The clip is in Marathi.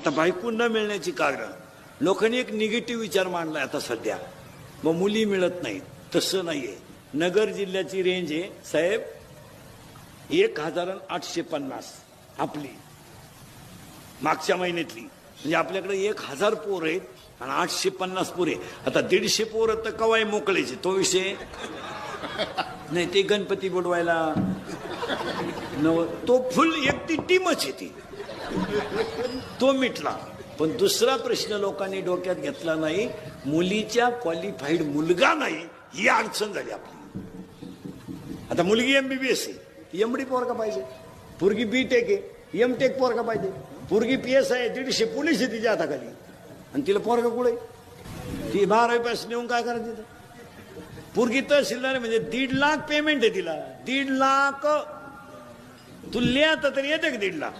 आता बायको न मिळण्याची कारण लोकांनी एक निगेटिव्ह विचार मांडलाय आता सध्या, मग मुली मिळत नाहीत. तसं नाहीये. नगर जिल्ह्याची रेंज आहे साहेब 1850 आपली मागच्या महिन्यातली. म्हणजे आपल्याकडे 1000 पोर आहेत आणि 850 पोर आहे. आता 150 पोर तर कवाय मोकळेचे, तो विषय नाही. ते गणपती बुडवायला तो फुल एक ती टीमच आहे ती, तो मिटला. पण दुसरा प्रश्न लोकांनी डोक्यात घेतला नाही, मुलीच्या क्वालिफाईड मुलगा नाही ही अडचण झाली आपली. आता मुलगी MBBS आहे, एमडी पोरगा पाहिजे. पोरगी BTech आहे, MTech पोरगा पाहिजे. पोरगी PS आहे, 150 पोलीस आहे तिच्या हाताखाली, आणि तिला पोरगा कुठे? ती 12वी पास नेऊन काय करायचं तिथं? पोरगी तहसीलदार म्हणजे 1.5 लाख पेमेंट आहे तिला. 1.5 लाख. तू लिहा तर येते का 1.5 लाख?